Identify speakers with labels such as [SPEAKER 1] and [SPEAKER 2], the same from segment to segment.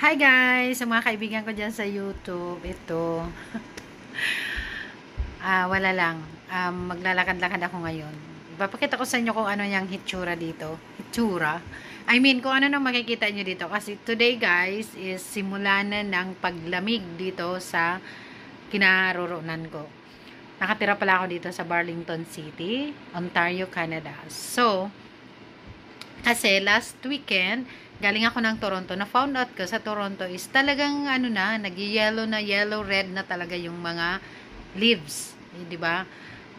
[SPEAKER 1] Hi guys! Sa mga kaibigan ko dyan sa YouTube, ito. Wala lang. Maglalakad-lakad ako ngayon. Ipapakita ko sa inyo kung ano yung hitsura dito. Hitsura? I mean, kung ano nang makikita nyo dito. Kasi today guys, is simula na ng paglamig dito sa kinaroroonan ko. Nakatira pala ako dito sa Burlington City, Ontario, Canada. So, kasi last weekend, galing ako ng Toronto, na found out ko sa Toronto is talagang ano na, nag-yellow na, yellow-red na talaga yung mga leaves. Di ba?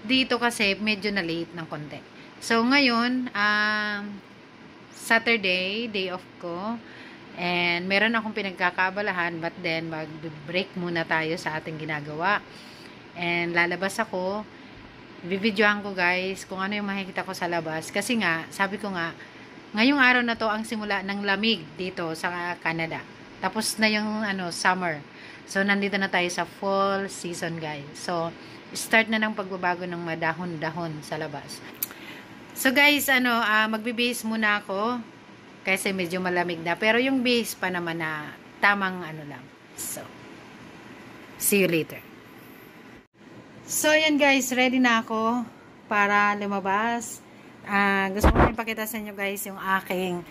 [SPEAKER 1] Dito kasi medyo na late ng konti. So ngayon, Saturday, day off ko, and meron akong pinagkakabalahan, but then mag-break muna tayo sa ating ginagawa. And lalabas ako, bibidyohan ko guys kung ano yung makikita ko sa labas. Kasi nga, sabi ko nga, ngayong araw na to ang simula ng lamig dito sa Canada. Tapos na yung summer. So nandito na tayo sa fall season guys. So start na ng pagbabago ng madahon-dahon sa labas. So guys, magbibihis muna ako kasi medyo malamig na. Pero yung bihis pa naman na tamang lang. So see you later. So yan guys, ready na ako para lumabas. Gusto ko rin pakita sa inyo guys yung aking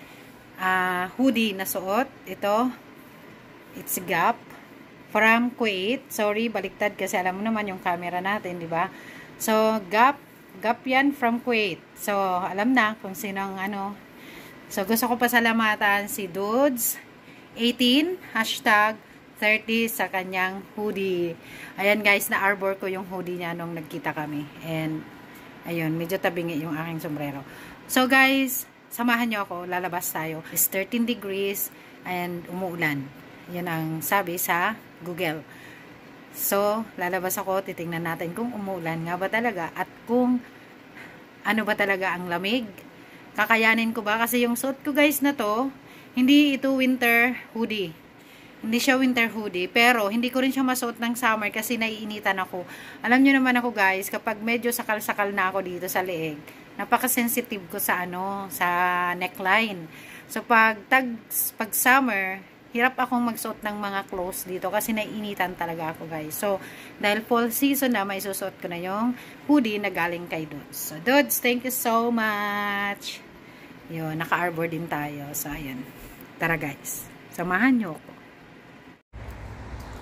[SPEAKER 1] hoodie na suot. Ito, it's Gap from Kuwait. Sorry, baliktad kasi alam mo naman yung camera natin, di ba? So, Gap yan from Kuwait. So, alam na kung sino ang So, gusto ko pasalamatan si Dudes18 #30 sa kanyang hoodie. Ayan guys, na-arbor ko yung hoodie niya nung nagkita kami. And ayun, medyo tabingi yung aking sombrero. So guys, samahan nyo ako, lalabas tayo. It's 13 degrees and umuulan. Yan ang sabi sa Google. So, lalabas ako, titingnan natin kung umuulan nga ba talaga at kung ano ba talaga ang lamig. Kakayanin ko ba? Kasi yung suot ko guys na to, hindi ito winter hoodie. Hindi siya winter hoodie, pero hindi ko rin siya masuot ng summer kasi naiinitan ako. Alam nyo naman ako guys, kapag medyo sakal-sakal na ako dito sa leeg, napaka-sensitive ko sa sa neckline. So pag summer, hirap akong magsuot ng mga clothes dito kasi naiinitan talaga ako guys. So dahil fall season na, may susuot ko na yung hoodie na galing kay Dudes. So Dudes, thank you so much. Yun, naka-arbor din tayo. So ayan, tara guys, samahan nyo ako.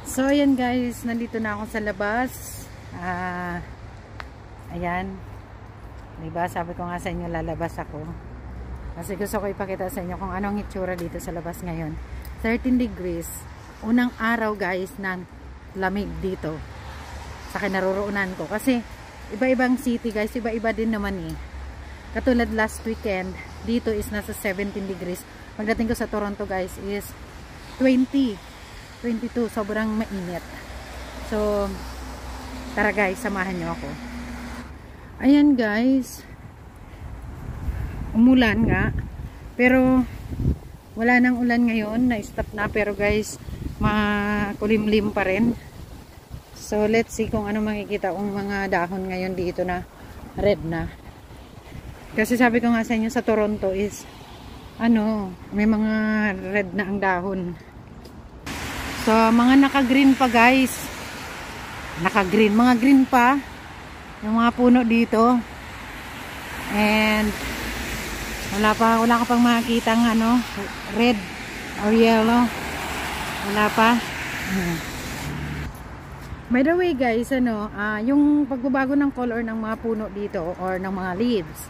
[SPEAKER 1] So, ayan guys, nandito na ako sa labas. Ayan. Diba, sabi ko nga sa inyo, lalabas ako. Kasi gusto ko ipakita sa inyo kung anong itsura dito sa labas ngayon. 13 degrees. Unang araw guys ng lamig dito sa kinaroroonan ko. Kasi, iba-ibang city guys, iba-iba din naman eh. Katulad last weekend, dito is nasa 17 degrees. Pagdating ko sa Toronto guys is 22, sobrang mainit. So, tara guys, samahan nyo ako. Ayan guys, umulan nga, pero wala nang ulan ngayon, na-stop na, pero guys, makulimlim pa rin. So, let's see kung ano makikita kong mga dahon ngayon dito na red na. Kasi sabi ko nga sa inyo, sa Toronto is may mga red na ang dahon. So, mga naka-green pa guys. Naka-green. Mga green pa. Yung mga puno dito. And, wala ka pang makikita ng red or yellow. Wala pa. By the way guys, yung pagbabago ng color ng mga puno dito or ng mga leaves,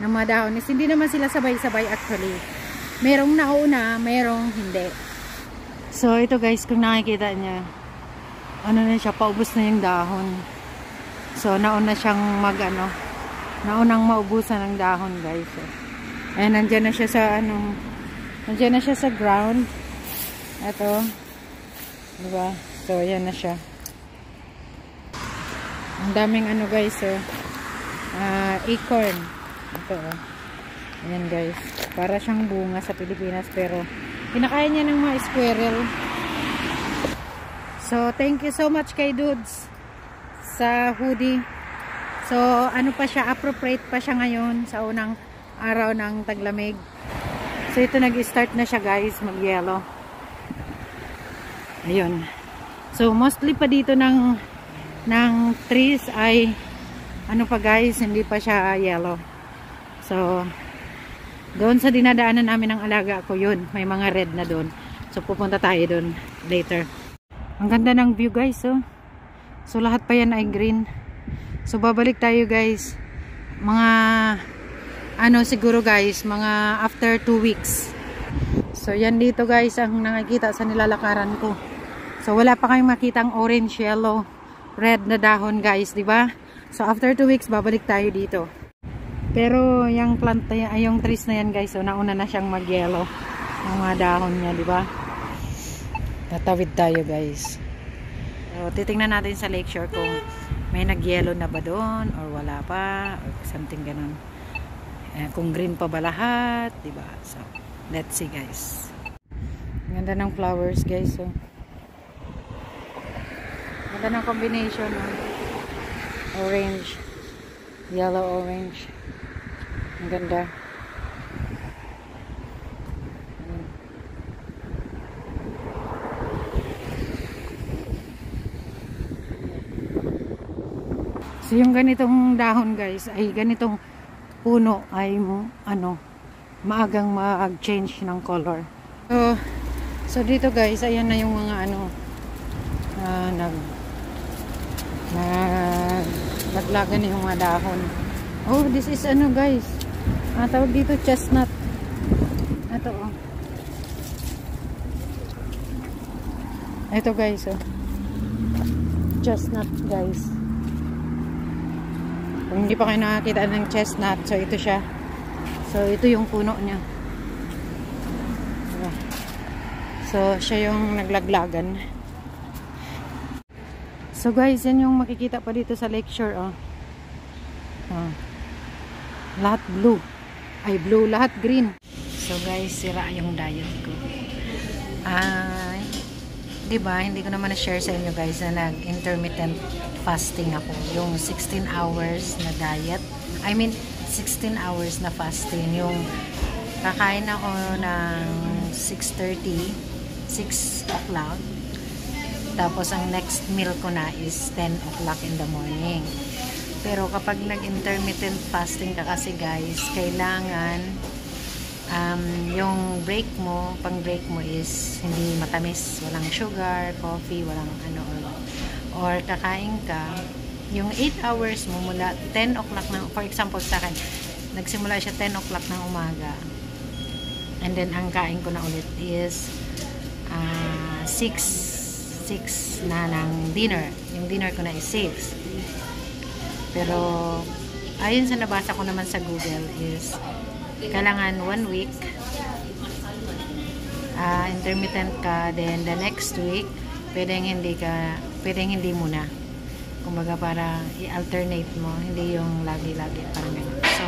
[SPEAKER 1] ng mga dahon, is hindi naman sila sabay-sabay actually. Merong nauna, merong hindi. So, ito guys, kung nakikita niya, na siya, paubos na yung dahon. So, nauna siyang naunang maubusan ng dahon guys. And, nandyan na siya sa, nandyan na siya sa ground. Ito. Diba? So, ayan na siya. Ang daming guys, acorn. Ito, ayan guys. Para siyang bunga sa Pilipinas, pero kinakain niya ng mga squirrel. So, thank you so much kay Dudes sa hoodie. So, pa siya, appropriate pa siya ngayon sa unang araw ng taglamig. So, ito nag-start na siya guys, mag-yellow. Ayun. So, mostly pa dito ng trees ay ano pa guys, hindi pa siya yellow. So, doon sa dinadaanan namin ng alaga ko yun, may mga red na doon. So, pupunta tayo doon later. Ang ganda ng view guys, oh. So, lahat pa yan ay green. So, babalik tayo guys. Mga, ano siguro guys, mga after 2 weeks. So, yan dito guys, ang nakikita sa nilalakaran ko. So, wala pa kayong makitang orange, yellow, red na dahon guys, di ba? So, after 2 weeks, babalik tayo dito. Pero yung plant na yan, yung trees na yan guys, so nauna na siyang mag-yellow ang mga dahon niya, di ba? Tatawid tayo guys. So, titingnan natin sa lakeshore kung may nag-yellow na ba doon or wala pa or something ganun. Kung green pa ba lahat, di ba? So, let's see guys. Ganda ng flowers guys, so. Ganda ng combination, oh. Orange, yellow, orange. Ang ganda. So yung ganitong dahon guys, ay ganitong puno ay ano, maagang mag-change ng color. So dito guys, ayan na yung mga ano naglagan yung mga dahon. Oh, this is ano guys, tawag dito chestnut. Ito oh. Ito guys, oh. Chestnut guys. Kung hindi pa kayo nakakita ng chestnut, so ito siya. So ito yung puno niya. So siya yung naglaglagan. So guys, yan yung makikita pa dito sa lakeshore, oh. Lahat blue. Ay blue, lahat green. So guys, sira yung diet ko. Diba, hindi ko naman na-share sa inyo guys na nag-intermittent fasting ako. Yung 16 hours na diet. I mean, 16 hours na fasting. Yung kakain ako ng 6:30, 6 o'clock. Tapos ang next meal ko na is 10 o'clock in the morning. Pero kapag nag-intermittent fasting ka kasi guys, kailangan yung break mo, pang break mo is hindi matamis, walang sugar, coffee, walang ano, or kakain ka, yung 8 hours mo mula 10 o'clock ng, for example sa akin, nagsimula siya 10 o'clock ng umaga, and then ang kain ko na ulit is 6 na ng dinner. Yung dinner ko na is 6. Pero ayon sa nabasa ko naman sa Google is kailangan 1 week intermittent ka, then the next week pwedeng hindi muna, kumbaga para i-alternate mo, hindi yung lagi-lagi parang ganun. So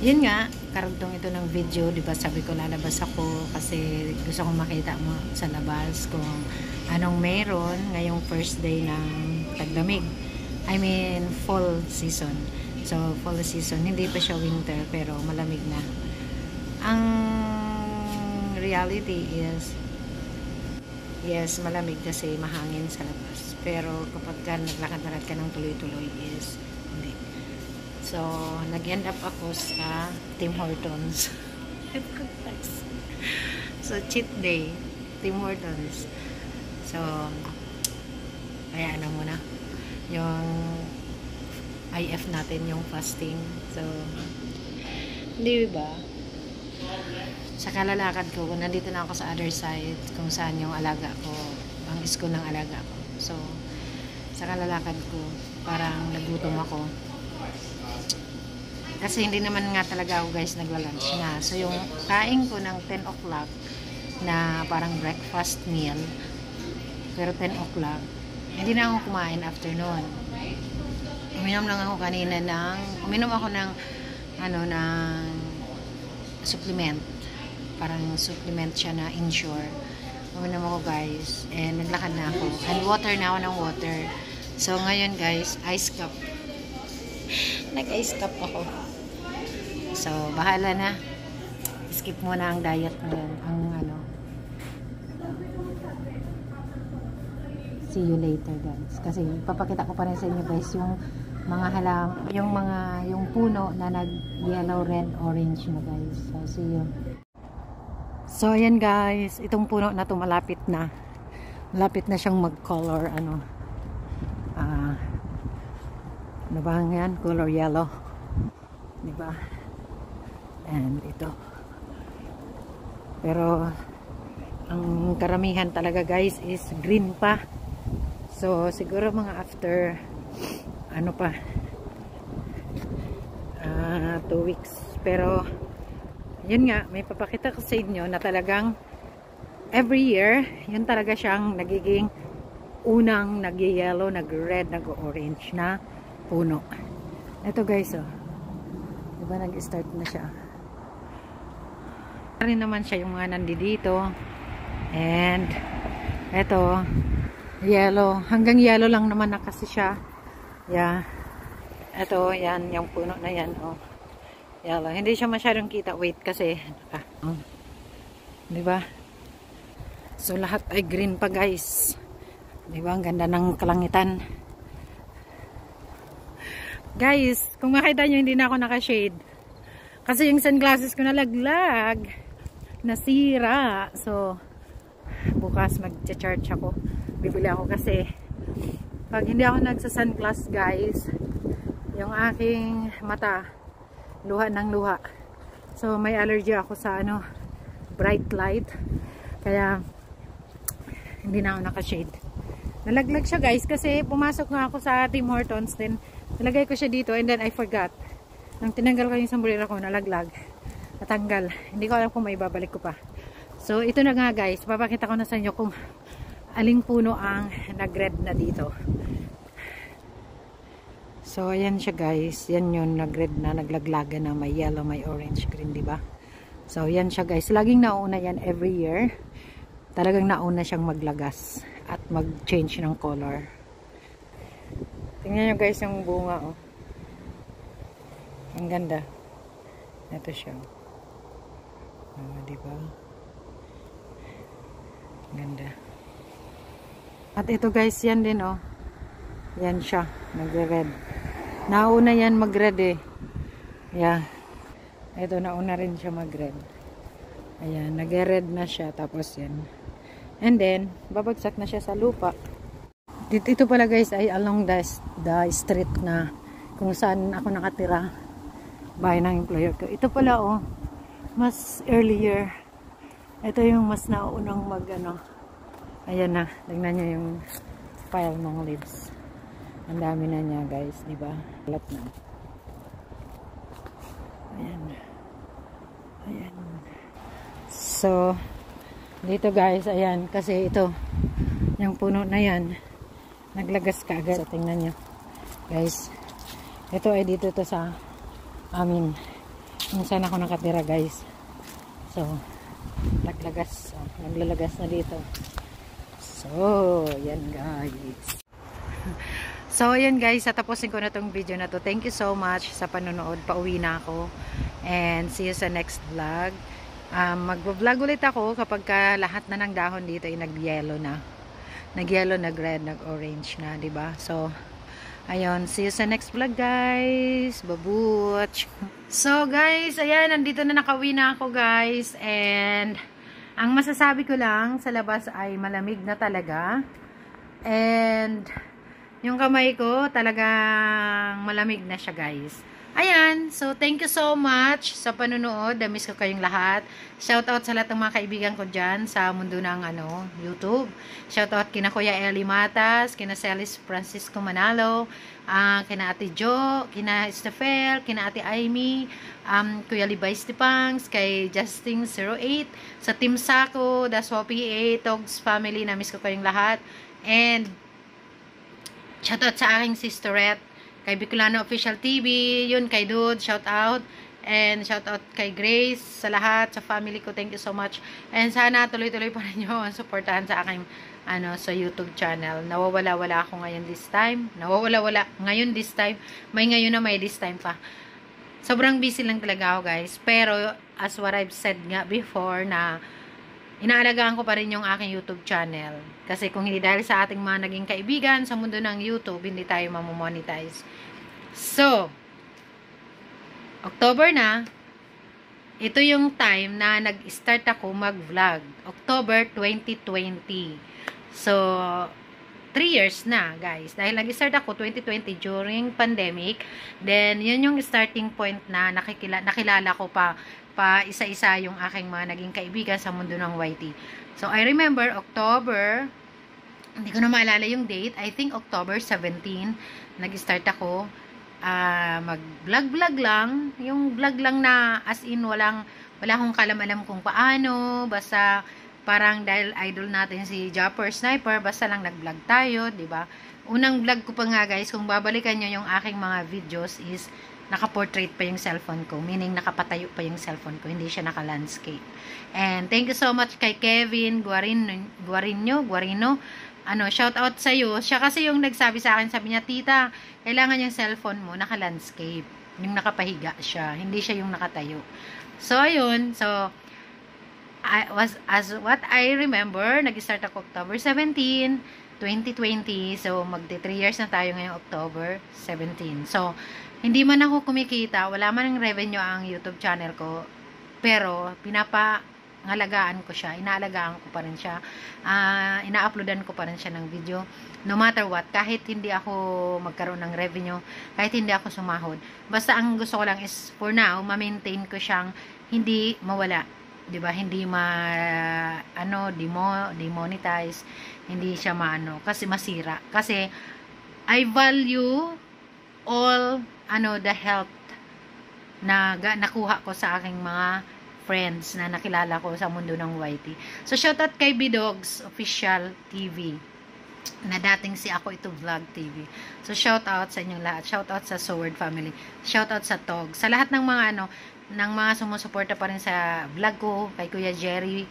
[SPEAKER 1] yun nga, karugtong ito ng video, diba sabi ko lalabas ako kasi gusto kong makita mo sa labas kung anong meron ngayong first day ng taglamig. I mean fall season. So fall season, hindi pa siya winter pero malamig na. Ang reality is yes, malamig kasi mahangin sa labas. Pero kapag naglakad-lakad ka ng tuloy-tuloy is hindi. So, nag-end up ako sa Tim Hortons. So, cheat day. Tim Hortons. So, kaya ano muna. Yung IF natin, yung fasting. So, hindi ba? Sa kalalakad ko, nandito na ako sa other side, kung saan yung alaga ko, ang school ng alaga ko. So, sa kalalakad ko, parang nagutom ako. Kasi hindi naman nga talaga ako guys nagla-lunch na. So yung kain ko ng 10 o'clock na parang breakfast meal, pero 10 o'clock, hindi na ako kumain afternoon. Uminom lang ako kanina uminom ako ng supplement. Parang supplement siya na Ensure. Uminom ako guys, and naglakad na ako. And water na ako ng water. So ngayon guys, ice cup. Nag-ice cup ako. So, bahala na. Skip muna ang diet ngayon. see you later guys. Kasi papakita ko pa rin sa inyo guys yung mga yung puno na nag yellow, red, orange na guys. So see you. So ayan guys, itong puno na to malapit na siyang mag-color ano ba yan? Color yellow, diba? And ito, pero ang karamihan talaga guys is green pa. So siguro mga after ano pa 2 weeks, pero yun nga, may papakita ko sa inyo na talagang every year yun talaga siyang nagiging unang nag-yellow, nag-red, nag-orange na puno. Ito guys, oh, diba nag-start na siya rin naman siya yung mga nandito. And eto, yellow, hanggang yellow lang naman na kasi siya. Yeah. Ito, yan, yung puno na yan, oh. Yellow. Hindi siya masyadong kita. Wait, kasi diba? So lahat ay green pa guys. Diba? Ang ganda ng kalangitan. Guys, kung makita nyo, hindi na ako naka-shade. Kasi yung sunglasses ko nalaglag. Nasira. So, bukas mag-charge ako. Bibili ako kasi pag hindi ako nagsa-sunglass guys, yung aking mata, luha ng luha. So, may allergy ako sa bright light. Kaya, hindi na ako naka-shade. Nalaglag siya guys kasi pumasok nga ako sa Tim Hortons din. Nalagay ko siya dito and then I forgot. Nang tinanggal ko yung sombrero ko, nalaglag. Natanggal. Hindi ko alam kung may babalik ko pa. So, ito na nga guys. Papakita ko na sa inyo kung aling puno ang nag-red na dito. So, ayan siya guys. Yan yun, nag-red na, naglaglaga na. May yellow, may orange, green, diba? So, yan siya guys. Laging nauna yan every year. Talagang nauna siyang maglagas at mag-change ng color. Tingnan nyo guys yung bunga, oh. Ang ganda. Ito siya. Diba? Ganda. At ito guys, yan din, oh. Yan siya, nagre-red. Nauna yan mag-red eh. Yeah. Ito, nauna rin siya mag-red. Ayan, nagre-red na siya. Tapos yan. And then, babagsak na siya sa lupa. Dito pala guys ay along the street na kung saan ako nakatira. Bahay ng employer ko. Ito pala, oh. Mas earlier. Ito yung mas naunang ayan na. Tingnan nyo yung pile ng leaves. Ang dami na niya guys, di ba? Lahat na. Ayan. Ayan. So, dito guys, ayan. Kasi ito, yung puno na yan, naglagas ka agad. So, tingnan nyo. Guys, ito ay dito to sa amin. Kung saan ako nakatira guys. So, naglagas. So, naglalagas na dito. So, yan guys. So, ayan guys, tapusin ko na tong video na to. Thank you so much sa panonood. Pauwi na ako. And see you sa next vlog. Mag-vlog ulit ako kapag lahat na ng dahon dito ay nag-yellow na. Nag-yellow, nag-red, nag-orange na, diba? So, ayun, see you sa next vlog guys. Babuch! So guys, ayan, nandito na nakauwi na ako guys. And, ang masasabi ko lang, sa labas ay malamig na talaga. And, yung kamay ko, talagang malamig na siya guys. Ayan, so thank you so much sa panunood. Namiss ko kayong lahat. Shoutout sa lahat ng mga kaibigan ko dyan sa mundo ng YouTube. Shoutout kina Kuya Eli Matas, kina Celis Francisco Manalo, kina Ate Jo, kina Estefel, kina Ate Amy, Kuya Libay Stipangs, kay Justin08, sa Team Sako, Daswa PA, Togs Family. Namiss ko kayong lahat. And shoutout sa aking sisterette, kay Bicolano Official TV, yun, kay Dude, shout out. And shout out kay Grace, sa lahat, sa family ko, thank you so much. And sana tuloy-tuloy pa rin nyo ang supportahan sa aking, sa YouTube channel. Nawawala-wala ako ngayon this time. Nawawala-wala ngayon this time. May ngayon na may this time pa. Sobrang busy lang talaga ako guys. Pero, as what I've said nga before na, inaalagaan ko pa rin yung aking YouTube channel. Kasi kung hindi dahil sa ating mga naging kaibigan sa mundo ng YouTube, hindi tayo mamomonetize. So, October na, ito yung time na nag-start ako mag-vlog. October 2020. So, 3 years na, guys. Dahil nag-start ako 2020 during pandemic. Then, yun yung starting point na nakilala ko pa isa-isa yung aking mga naging kaibigan sa mundo ng YT. So, I remember October, hindi ko na maalala yung date. I think October 17, nag-start ako. Mag-vlog lang. Yung vlog lang na as in wala akong kalam-alam kung paano. Basta parang dahil idol natin si Japper Sniper, basta lang nag-vlog tayo, 'di ba? Unang vlog ko pa nga, guys, kung babalikan niyo yung aking mga videos is naka-portrait pa yung cellphone ko, meaning nakapatayo pa yung cellphone ko, hindi siya naka-landscape. And thank you so much kay Kevin Guarino. Shout out sa iyo. Siya kasi yung nagsabi sa akin, sabi niya, "Tita, kailangan yung cellphone mo naka-landscape." Yung nakapahiga siya, hindi siya yung nakatayo. So ayun, so as what I remember, nag-start ako October 17, 2020. So, magti 3 years na tayo ngayong October 17. So, hindi man ako kumikita, wala man ng revenue ang YouTube channel ko, pero pinapangalagaan ko siya, inaalagaan ko pa rin siya, ina-uploadan ko pa rin siya ng video, no matter what, kahit hindi ako magkaroon ng revenue, kahit hindi ako sumahod. Basta ang gusto ko lang is, for now, ma-maintain ko siyang hindi mawala. 'Di ba? Hindi demonetize, hindi siya kasi masira. Kasi I value all the help na nakuha ko sa aking mga friends na nakilala ko sa mundo ng YT. So shoutout kay Bidogs Official TV na dating si Ako Ito Vlog TV. So shoutout sa inyong lahat. Shoutout sa Sword Family. Shoutout sa Tog. Sa lahat ng mga ng mga sumusuporta pa rin sa vlog ko, kay Kuya Jerry,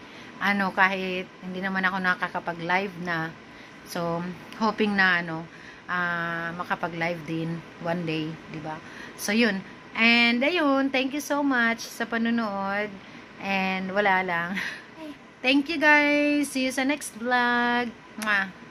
[SPEAKER 1] kahit hindi naman ako nakakapag-live na. So, hoping na, makapag-live din one day, di ba? So, yun. And, ayun, thank you so much sa panunood. And, wala lang. Thank you, guys. See you sa next vlog. Mwah.